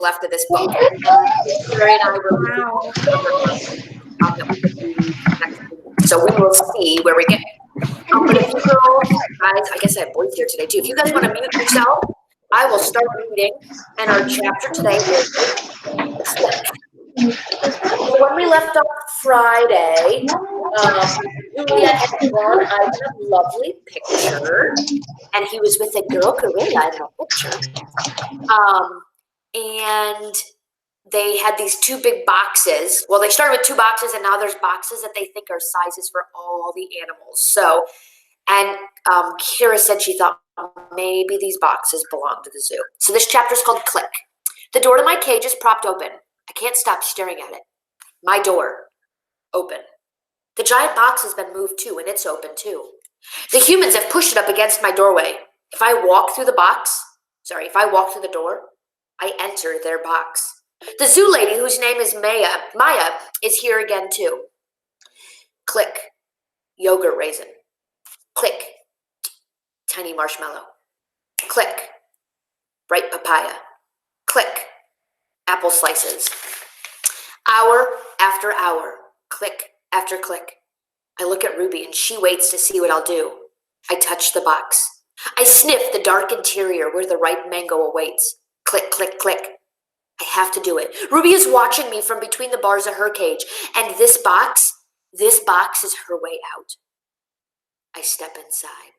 left of this book. Mary and I were that we could read next week. So we will see where we get. But if you girls, guys, I guess I have boys here today too. If you guys want to mute yourself, I will start reading. And our chapter today is so when we left off Friday, Julia had drawn a lovely picture, and he was with a girl gorilla in the picture. And they had these two big boxes. Well, they started with two boxes, and now there's boxes that they think are sizes for all the animals. So, and Kira said she thought maybe these boxes belong to the zoo. So this chapter is called Click. The door to my cage is propped open. I can't stop staring at it. My door, open. The giant box has been moved too, and it's open too. The humans have pushed it up against my doorway. If I walk through the door, I enter their box. The zoo lady, whose name is Maya, is here again too. Click, yogurt raisin. Click, tiny marshmallow. Click, bright papaya. Click, apple slices. Hour after hour, click after click. I look at Ruby and she waits to see what I'll do. I touch the box. I sniff the dark interior where the ripe mango awaits. Click, click, click. I have to do it. Ruby is watching me from between the bars of her cage, and this box is her way out. I step inside.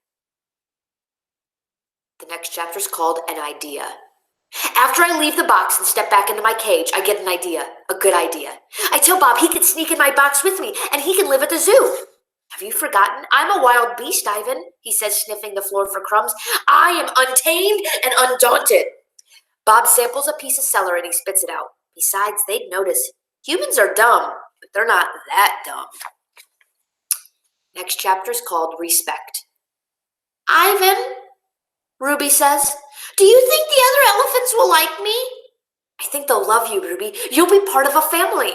The next chapter is called An Idea. After I leave the box and step back into my cage, I get an idea, a good idea. I tell Bob he can sneak in my box with me, and he can live at the zoo. Have you forgotten? I'm a wild beast, Ivan, he says, sniffing the floor for crumbs. I am untamed and undaunted. Bob samples a piece of celery and he spits it out. Besides, they'd notice. Humans are dumb, but they're not that dumb. Next chapter is called Respect. Ivan, Ruby says, do you think the other elephants will like me? I think they'll love you, Ruby. You'll be part of a family.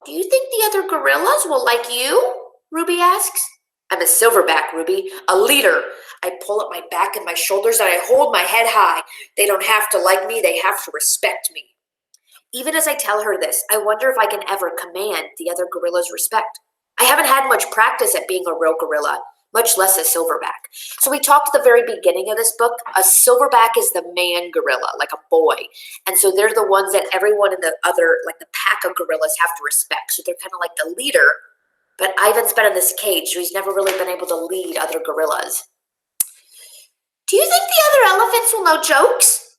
Do you think the other gorillas will like you? Ruby asks. I'm a silverback, Ruby, a leader. I pull up my back and my shoulders and I hold my head high. They don't have to like me, they have to respect me. Even as I tell her this, I wonder if I can ever command the other gorillas' respect. I haven't had much practice at being a real gorilla, much less a silverback. So we talked at the very beginning of this book. A silverback is the man gorilla, like a boy. And so they're the ones that everyone in the other, like the pack of gorillas have to respect. So they're kind of like the leader. But Ivan's been in this cage, so he's never really been able to lead other gorillas. Do you think the other elephants will know jokes?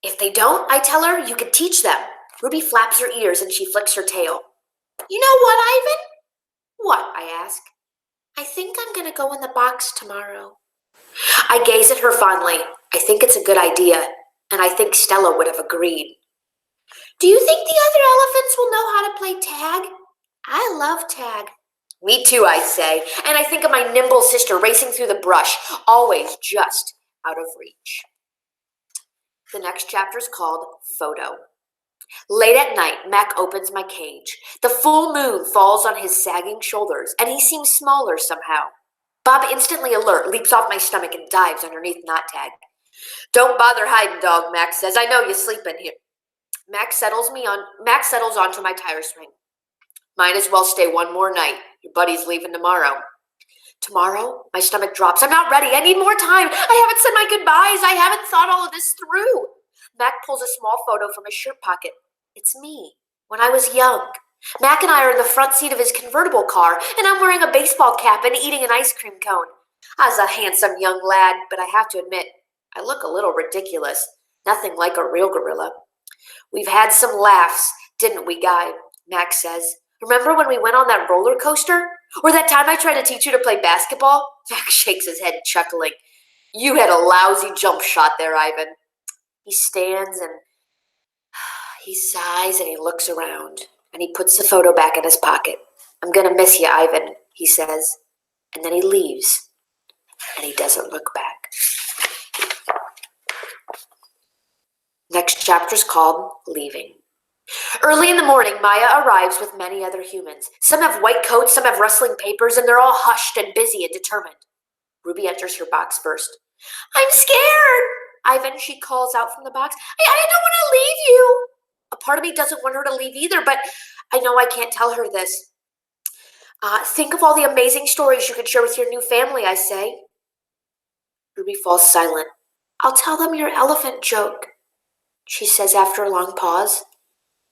If they don't, I tell her, you can teach them. Ruby flaps her ears and she flicks her tail. You know what, Ivan? What? I ask. I think I'm going to go in the box tomorrow. I gaze at her fondly. I think it's a good idea, and I think Stella would have agreed. Do you think the other elephants will know how to play tag? I love tag. Me too, I say, and I think of my nimble sister racing through the brush, always just out of reach. The next chapter is called Photo. Late at night, Mac opens my cage. The full moon falls on his sagging shoulders, and he seems smaller somehow. Bob, instantly alert, leaps off my stomach and dives underneath Knot Tag. Don't bother hiding, dog, Mac says. I know you sleep in here. Mac settles onto my tire swing. Might as well stay one more night. Your buddy's leaving tomorrow. Tomorrow? My stomach drops. I'm not ready. I need more time. I haven't said my goodbyes. I haven't thought all of this through. Mac pulls a small photo from his shirt pocket. It's me, when I was young. Mac and I are in the front seat of his convertible car, and I'm wearing a baseball cap and eating an ice cream cone. I was a handsome young lad, but I have to admit, I look a little ridiculous. Nothing like a real gorilla. We've had some laughs, didn't we, Guy? Mac says. Remember when we went on that roller coaster? Or that time I tried to teach you to play basketball? Mac shakes his head, chuckling. You had a lousy jump shot there, Ivan. He stands and he sighs and he looks around and he puts the photo back in his pocket. I'm going to miss you, Ivan, he says. And then he leaves and he doesn't look back. Next chapter is called Leaving. Early in the morning, Maya arrives with many other humans. Some have white coats, some have rustling papers, and they're all hushed and busy and determined. Ruby enters her box first. I'm scared, Ivan, she calls out from the box. I don't want to leave you. A part of me doesn't want her to leave either, but I know I can't tell her this. Think of all the amazing stories you could share with your new family, I say. Ruby falls silent. I'll tell them your elephant joke, she says after a long pause.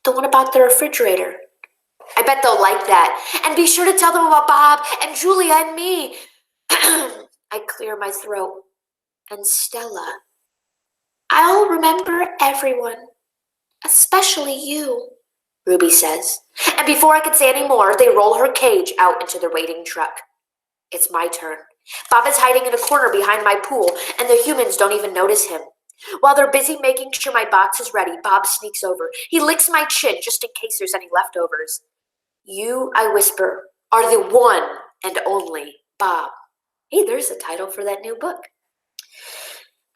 The one about the refrigerator. I bet they'll like that. And be sure to tell them about Bob and Julia and me. I clear my throat. And Stella. I'll remember everyone, especially you, Ruby says. And before I can say any more, they roll her cage out into the waiting truck. It's my turn. Bob is hiding in a corner behind my pool, and the humans don't even notice him. While they're busy making sure my box is ready, Bob sneaks over. He licks my chin just in case there's any leftovers. You, I whisper, are the one and only Bob. Hey, there's the title for that new book.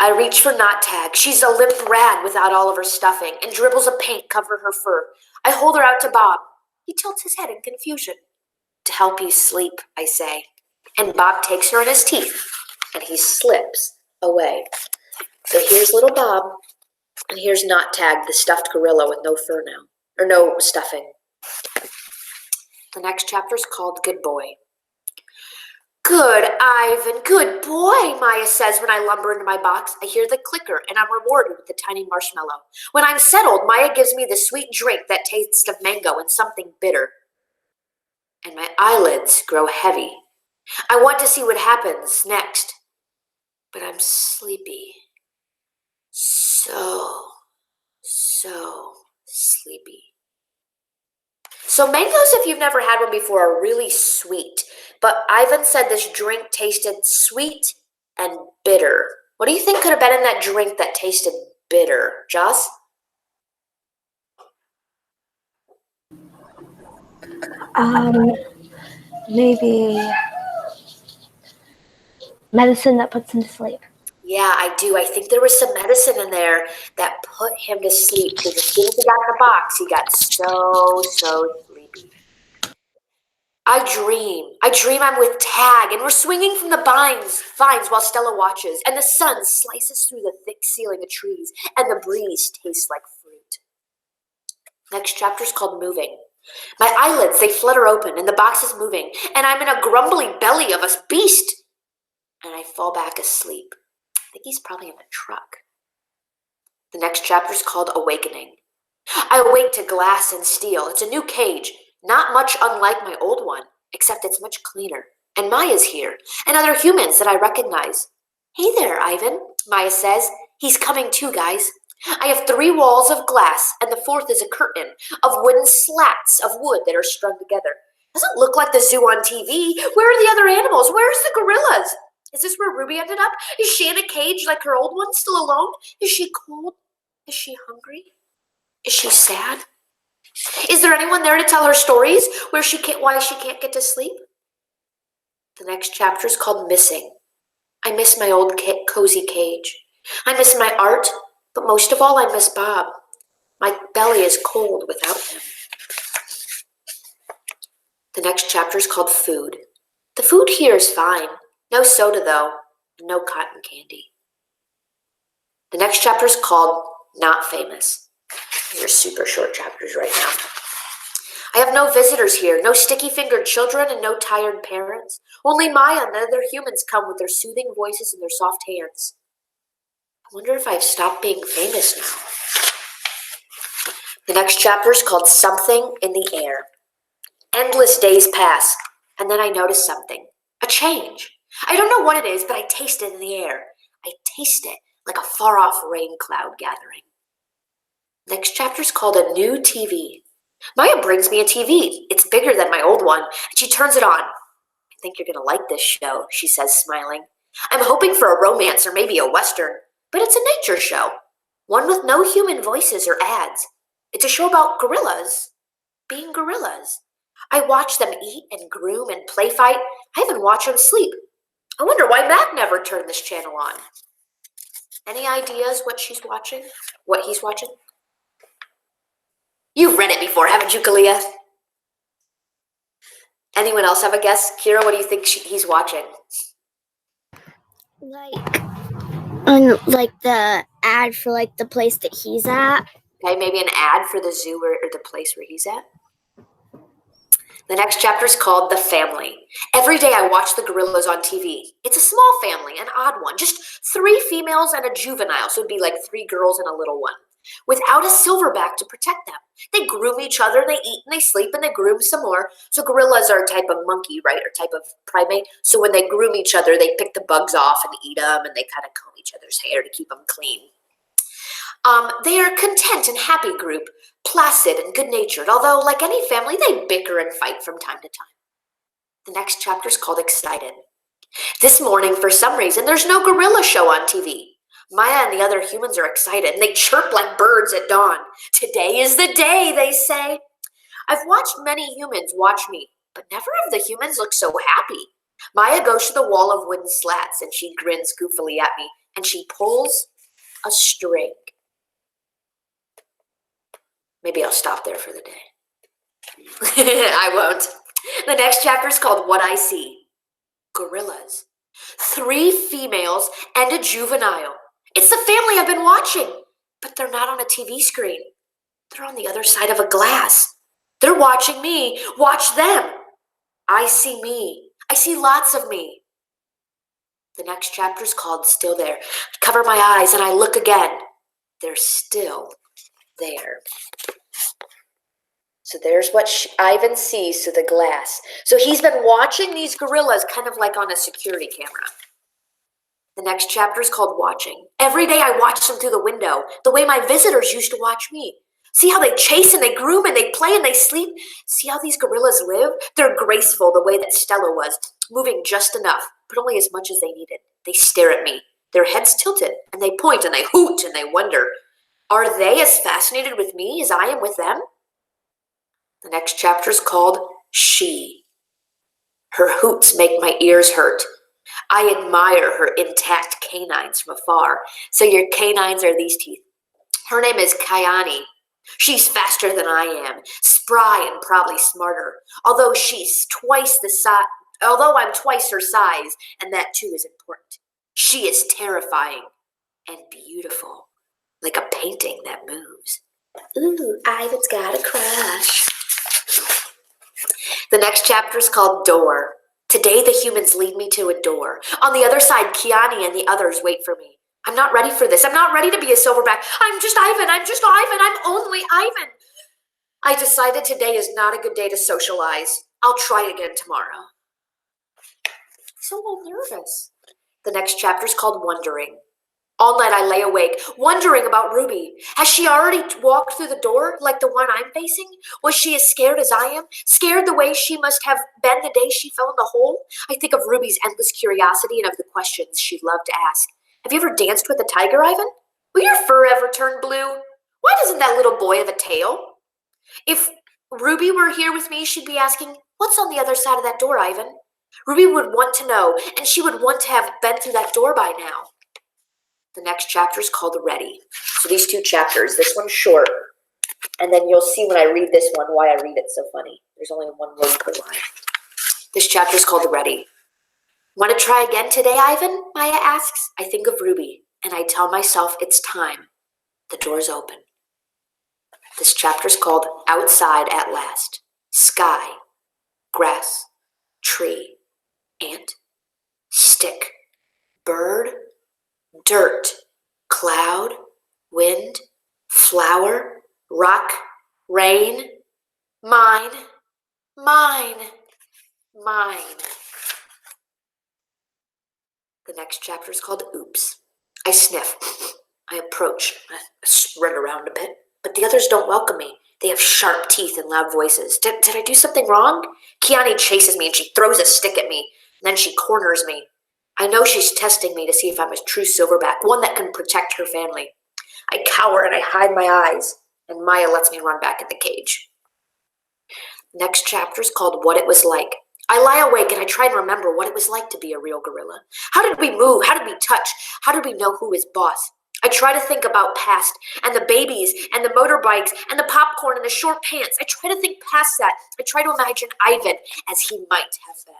I reach for Knot Tag. She's a limp rag without all of her stuffing, and dribbles of paint cover her fur. I hold her out to Bob. He tilts his head in confusion. To help you sleep, I say. And Bob takes her in his teeth, and he slips away. So here's little Bob, and here's Knot Tag, the stuffed gorilla with no fur now, or no stuffing. The next chapter is called Good Boy. Good, Ivan, good boy, Maya says when I lumber into my box. I hear the clicker, and I'm rewarded with the tiny marshmallow. When I'm settled, Maya gives me the sweet drink that tastes of mango and something bitter. And my eyelids grow heavy. I want to see what happens next, but I'm sleepy. So sleepy. So mangoes, if you've never had one before, are really sweet. But Ivan said this drink tasted sweet and bitter. What do you think could have been in that drink that tasted bitter? Joss? Maybe medicine that puts him to sleep. Yeah, I do. I think there was some medicine in there that put him to sleep because as soon as he got in the box, he got so sleepy. I dream I'm with Tag, and we're swinging from the vines while Stella watches, and the sun slices through the thick ceiling of trees, and the breeze tastes like fruit. Next chapter's called Moving. My eyelids, they flutter open, and the box is moving, and I'm in a grumbly belly of a beast, and I fall back asleep. I think he's probably in the truck. The next chapter's called Awakening. I awake to glass and steel. It's a new cage, not much unlike my old one, except it's much cleaner. And Maya's here, and other humans that I recognize. Hey there, Ivan, Maya says. He's coming too, guys. I have 3 walls of glass, and the 4th is a curtain of wooden slats of wood that are strung together. Doesn't look like the zoo on TV. Where are the other animals? Where's the gorillas? Is this where Ruby ended up? Is she in a cage like her old one, still alone? Is she cold? Is she hungry? Is she sad? Is there anyone there to tell her stories why she can't get to sleep? The next chapter is called Missing. I miss my old cozy cage. I miss my art, but most of all, I miss Bob. My belly is cold without him. The next chapter is called Food. The food here is fine. No soda, though, and no cotton candy. The next chapter is called Not Famous. These are super short chapters right now. I have no visitors here, no sticky-fingered children and no tired parents. Only Maya and other humans come with their soothing voices and their soft hands. I wonder if I've stopped being famous now. The next chapter is called Something in the Air. Endless days pass, and then I notice something. A change. I don't know what it is, but I taste it in the air. I taste it like a far-off rain cloud gathering. Next chapter is called A New TV. Maya brings me a TV. It's bigger than my old one, and she turns it on. I think you're going to like this show, she says, smiling. I'm hoping for a romance or maybe a Western, but it's a nature show. One with no human voices or ads. It's a show about gorillas being gorillas. I watch them eat and groom and play fight. I even watch them sleep. I wonder why Mac never turned this channel on. Any ideas what she's watching? What he's watching? You've read it before, haven't you, Kalia? Anyone else have a guess? Kira, what do you think he's watching? Like On like the ad for like the place that he's at. Okay, maybe an ad for the zoo or the place where he's at. The next chapter is called The Family. Every day I watch the gorillas on TV. It's a small family, an odd one. Just 3 females and a juvenile, so it'd be like 3 girls and a little one. Without a silverback to protect them. They groom each other, they eat and they sleep and they groom some more. So gorillas are a type of monkey, right? Or type of primate. So when they groom each other, they pick the bugs off and eat them, and they kind of comb each other's hair to keep them clean. They are a content and happy group, placid and good-natured, although, like any family, they bicker and fight from time to time. The next chapter is called Excited. This morning, for some reason, there's no gorilla show on TV. Maya and the other humans are excited, and they chirp like birds at dawn. Today is the day, they say. I've watched many humans watch me, but never have the humans looked so happy. Maya goes to the wall of wooden slats, and she grins goofily at me, and she pulls a string. Maybe I'll stop there for the day. I won't. The next chapter is called What I See. Gorillas. 3 females and a juvenile. It's the family I've been watching, but they're not on a TV screen. They're on the other side of a glass. They're watching me. Watch them. I see me. I see lots of me. The next chapter is called Still There. I cover my eyes and I look again. They're still there. So there's what Ivan sees through the glass. So he's been watching these gorillas kind of like on a security camera. The next chapter is called Watching. Every day I watch them through the window, the way my visitors used to watch me. See how they chase and they groom and they play and they sleep? See how these gorillas live? They're graceful the way that Stella was, moving just enough, but only as much as they needed. They stare at me, their heads tilted, and they point and they hoot and they wonder, are they as fascinated with me as I am with them? The next chapter is called She. Her hoots make my ears hurt. I admire her intact canines from afar. So your canines are these teeth. Her name is Kayani. She's faster than I am, spry and probably smarter. Although I'm twice her size, and that too is important. She is terrifying and beautiful, like a painting that moves. Ooh, Ivan's got a crush. The next chapter is called Door. Today the humans lead me to a door. On the other side, Kiani and the others wait for me. I'm not ready for this. I'm not ready to be a silverback. I'm just Ivan. I'm only Ivan. I decided today is not a good day to socialize. I'll try again tomorrow. I'm so nervous. The next chapter is called Wondering. All night I lay awake, wondering about Ruby. Has she already walked through the door like the one I'm facing? Was she as scared as I am? Scared the way she must have been the day she fell in the hole? I think of Ruby's endless curiosity and of the questions she'd love to ask. Have you ever danced with a tiger, Ivan? Will your fur ever turn blue? Why doesn't that little boy have a tail? If Ruby were here with me, she'd be asking, what's on the other side of that door, Ivan? Ruby would want to know, and she would want to have been through that door by now. The next chapter is called Ready. So these 2 chapters, this one's short, and then you'll see when I read this one why I read it so funny. There's only 1 word per line. This chapter is called Ready. Want to try again today, Ivan? Maya asks. I think of Ruby, and I tell myself it's time. The door's open. This chapter is called Outside at Last. Sky, grass, tree, ant, stick, bird, dirt, cloud, wind, flower, rock, rain, mine, mine, mine. The next chapter is called Oops. I sniff. I approach. I spread around a bit, but the others don't welcome me. They have sharp teeth and loud voices. Did I do something wrong? Kiani chases me and she throws a stick at me, and then she corners me. I know she's testing me to see if I'm a true silverback, one that can protect her family. I cower and I hide my eyes, and Maya lets me run back in the cage. Next chapter is called What It Was Like. I lie awake and I try and remember what it was like to be a real gorilla. How did we move? How did we touch? How did we know who was boss? I try to think about past and the babies and the motorbikes and the popcorn and the short pants. I try to think past that. I try to imagine Ivan as he might have been.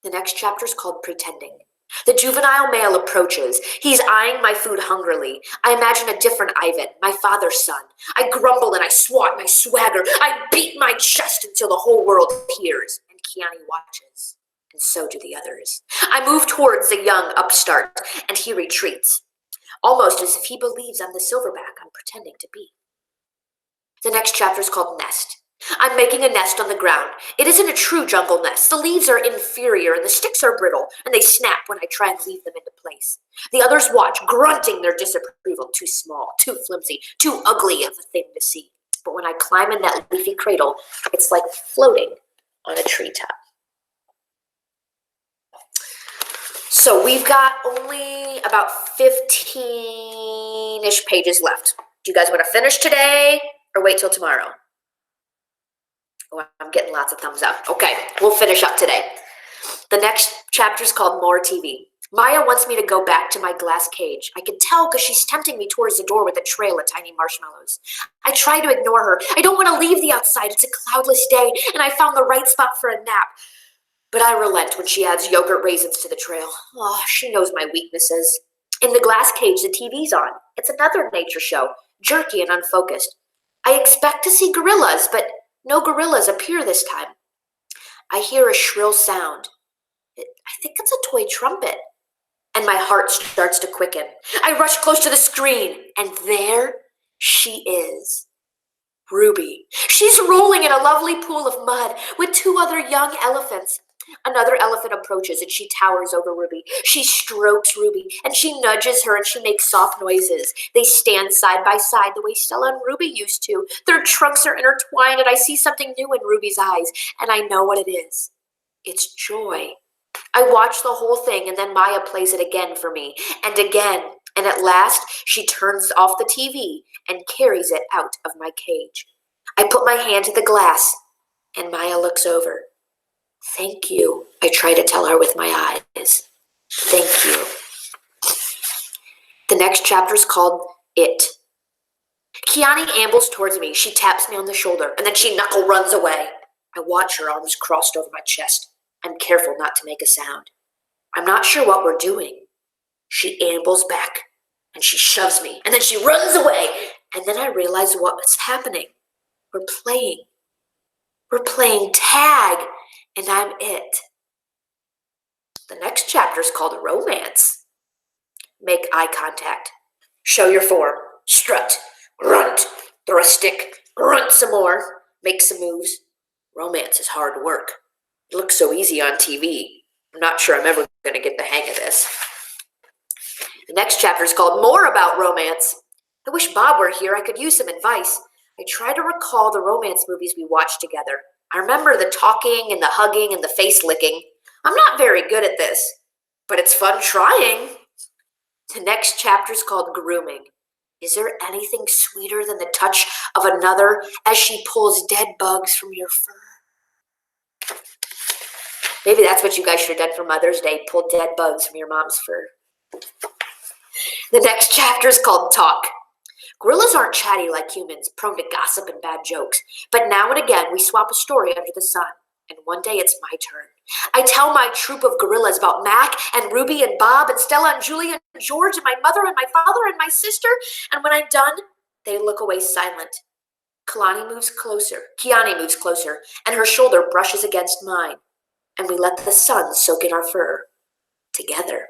The next chapter is called Pretending. The juvenile male approaches. He's eyeing my food hungrily. I imagine a different Ivan, my father's son. I grumble and I swat my swagger. I beat my chest until the whole world hears, and Kiani watches. And so do the others. I move towards the young upstart, and he retreats, almost as if he believes I'm the silverback I'm pretending to be. The next chapter is called Nest. I'm making a nest on the ground. It isn't a true jungle nest. The leaves are inferior and the sticks are brittle, and they snap when I try and leave them into place. The others watch, grunting their disapproval. Too small, too flimsy, too ugly of a thing to see. But when I climb in that leafy cradle, it's like floating on a treetop. So we've got only about 15-ish pages left. Do you guys want to finish today or wait till tomorrow? Oh, I'm getting lots of thumbs up. Okay, we'll finish up today. The next chapter is called More TV. Maya wants me to go back to my glass cage. I can tell because she's tempting me towards the door with a trail of tiny marshmallows. I try to ignore her. I don't want to leave the outside. It's a cloudless day, and I found the right spot for a nap. But I relent when she adds yogurt raisins to the trail. Oh, she knows my weaknesses. In the glass cage, the TV's on. It's another nature show, jerky and unfocused. I expect to see gorillas, but no gorillas appear this time. I hear a shrill sound. I think it's a toy trumpet. And my heart starts to quicken. I rush close to the screen, and there she is. Ruby. She's rolling in a lovely pool of mud with two other young elephants. Another elephant approaches and she towers over Ruby. She strokes Ruby and she nudges her and she makes soft noises. They stand side by side the way Stella and Ruby used to. Their trunks are intertwined and I see something new in Ruby's eyes, and I know what it is. It's joy. I watch the whole thing, and then Maya plays it again for me, and again, and at last she turns off the TV and carries it out of my cage. I put my hand to the glass, and Maya looks over. Thank you, I try to tell her with my eyes. Thank you. The next chapter is called It. Kiani ambles towards me. She taps me on the shoulder, and then she knuckle runs away. I watch her arms crossed over my chest. I'm careful not to make a sound. I'm not sure what we're doing. She ambles back, and she shoves me, and then she runs away, and then I realize what's happening. We're playing. We're playing tag, and I'm it. The next chapter is called Romance. Make eye contact. Show your form. Strut. Grunt. Throw a stick. Grunt some more. Make some moves. Romance is hard work. It looks so easy on TV. I'm not sure I'm ever going to get the hang of this. The next chapter is called More About Romance. I wish Bob were here. I could use some advice. I try to recall the romance movies we watched together. I remember the talking and the hugging and the face licking. I'm not very good at this, but it's fun trying. The next chapter is called Grooming. Is there anything sweeter than the touch of another as she pulls dead bugs from your fur? Maybe that's what you guys should have done for Mother's Day, pull dead bugs from your mom's fur. The next chapter is called Talk. Gorillas aren't chatty like humans, prone to gossip and bad jokes. But now and again, we swap a story under the sun. And one day it's my turn. I tell my troop of gorillas about Mac and Ruby and Bob and Stella and Julia and George and my mother and my father and my sister. And when I'm done, they look away silent. Kiani moves closer, and her shoulder brushes against mine. And we let the sun soak in our fur together.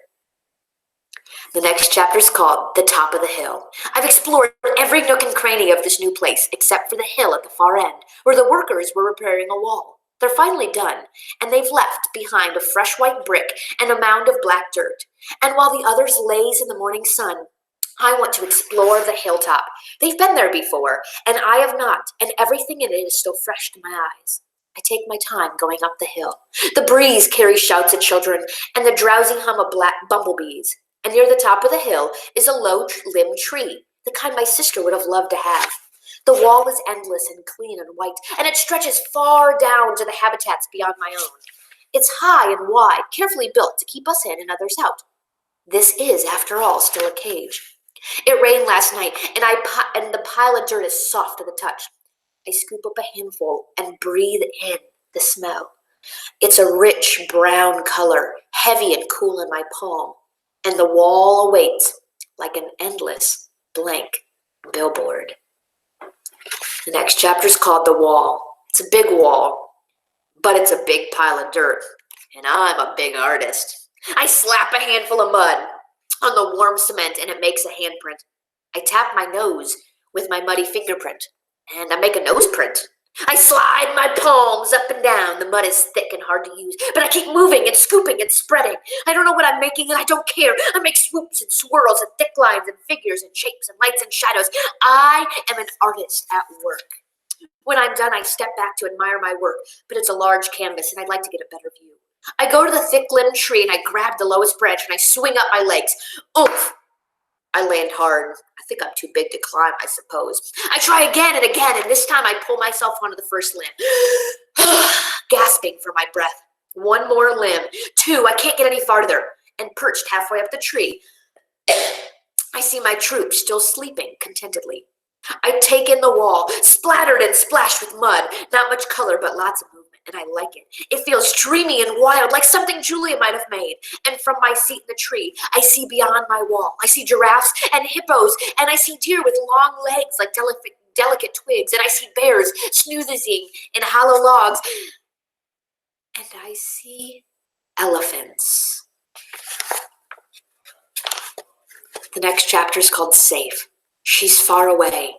The next chapter is called The Top of the Hill. I've explored every nook and cranny of this new place except for the hill at the far end, where the workers were repairing a wall. They're finally done, and they've left behind a fresh white brick and a mound of black dirt. And while the others laze in the morning sun, I want to explore the hilltop. They've been there before, and I have not, and everything in it is still fresh to my eyes. I take my time going up the hill. The breeze carries shouts of children and the drowsy hum of black bumblebees. And near the top of the hill is a low-limbed tree, the kind my sister would have loved to have. The wall is endless and clean and white, and it stretches far down to the habitats beyond my own. It's high and wide, carefully built to keep us in and others out. This is, after all, still a cage. It rained last night, and the pile of dirt is soft to the touch. I scoop up a handful and breathe in the smell. It's a rich brown color, heavy and cool in my palm, and the wall awaits like an endless blank billboard. The next chapter is called The Wall. It's a big wall, but it's a big pile of dirt, and I'm a big artist. I slap a handful of mud on the warm cement, and it makes a handprint. I tap my nose with my muddy fingerprint, and I make a nose print. I slide my palms up and down. The mud is thick and hard to use, but I keep moving and scooping and spreading. I don't know what I'm making, and I don't care. I make swoops and swirls and thick lines and figures and shapes and lights and shadows. I am an artist at work. When I'm done, I step back to admire my work, but it's a large canvas, and I'd like to get a better view. I go to the thick-limbed tree, and I grab the lowest branch, and I swing up my legs. Oomph! I land hard. I think I'm too big to climb, I suppose. I try again, and this time I pull myself onto the first limb, gasping for my breath. One more limb. Two, I can't get any farther. And perched halfway up the tree, I see my troop still sleeping contentedly. I take in the wall, splattered and splashed with mud. Not much color, but lots of movement, and I like it. It feels dreamy and wild, like something Julia might have made. And from my seat in the tree, I see beyond my wall. I see giraffes and hippos, and I see deer with long legs like delicate twigs, and I see bears snoozing in hollow logs, and I see elephants. The next chapter is called Safe. She's far away,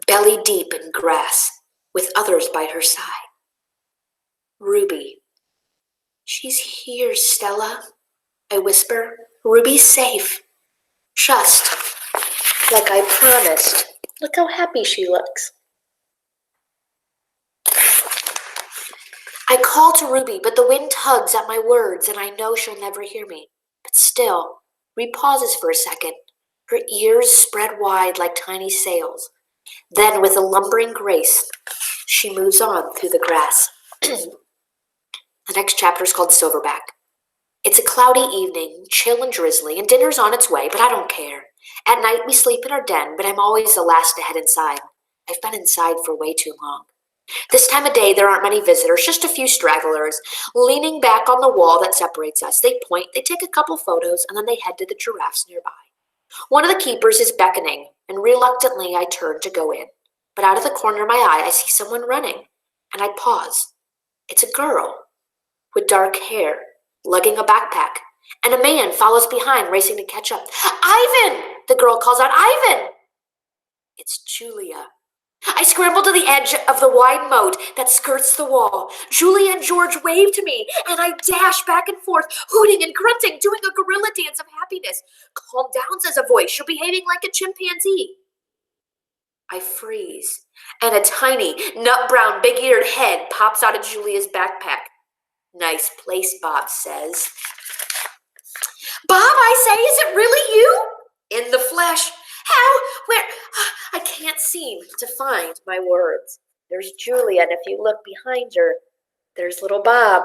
belly deep in grass, with others by her side. Ruby. She's here, Stella, I whisper. Ruby's safe. Just like I promised. Look how happy she looks. I call to Ruby, but the wind tugs at my words, and I know she'll never hear me. But still, Ruby pauses for a second. Her ears spread wide like tiny sails. Then, with a lumbering grace, she moves on through the grass. The next chapter is called Silverback. It's a cloudy evening, chill and drizzly, and dinner's on its way, but I don't care. At night, we sleep in our den, but I'm always the last to head inside. I've been inside for way too long. This time of day, there aren't many visitors, just a few stragglers. Leaning back on the wall that separates us, they point, they take a couple photos, and then they head to the giraffes nearby. One of the keepers is beckoning, and reluctantly I turn to go in. But out of the corner of my eye, I see someone running, and I pause. It's a girl with dark hair, lugging a backpack, and a man follows behind, racing to catch up. Ivan! The girl calls out, Ivan! It's Julia. I scramble to the edge of the wide moat that skirts the wall. Julia and George wave to me, and I dash back and forth, hooting and grunting, doing a gorilla dance of happiness. Calm down, says a voice. You're behaving like a chimpanzee. I freeze, and a tiny, nut-brown, big-eared head pops out of Julia's backpack. Nice place, Bob says. Bob, I say, is it really you? In the flesh. How? Where? I can't seem to find my words. There's Julia, and if you look behind her, there's little Bob.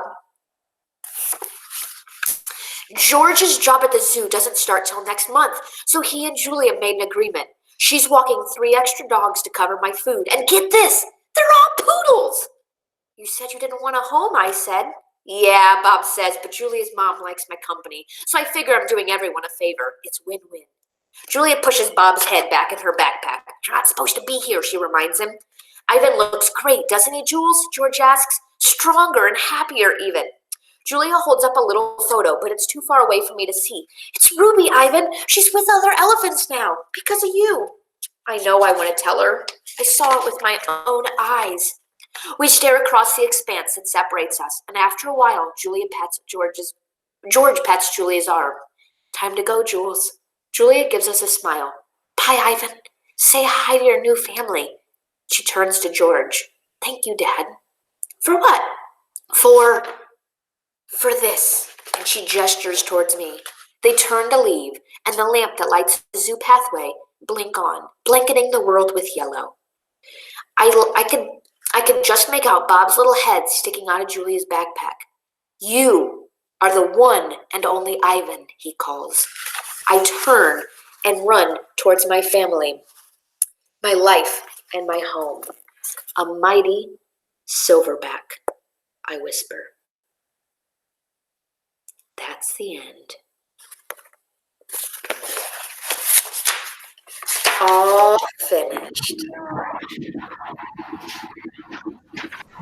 George's job at the zoo doesn't start till next month, so he and Julia made an agreement. She's walking 3 extra dogs to cover my food. And get this, they're all poodles. You said you didn't want a home, I said. Yeah, Bob says, but Julia's mom likes my company, so I figure I'm doing everyone a favor. It's win-win. Julia pushes Bob's head back in her backpack. You're not supposed to be here, she reminds him. Ivan looks great, doesn't he, Jules? George asks. Stronger and happier, even. Julia holds up a little photo, but it's too far away for me to see. It's Ruby, Ivan. She's with other elephants now, because of you. I know I want to tell her. I saw it with my own eyes. We stare across the expanse that separates us, and after a while, George pets Julia's arm. Time to go, Jules. Julia gives us a smile. Bye, Ivan. Say hi to your new family. She turns to George. Thank you, Dad. For what? For this. And she gestures towards me. They turn to leave, and the lamp that lights the zoo pathway blink on, blanketing the world with yellow. I could just make out Bob's little head sticking out of Julia's backpack. You are the one and only Ivan, he calls. I turn and run towards my family, my life, and my home. A mighty silverback. I whisper. That's the end. All finished.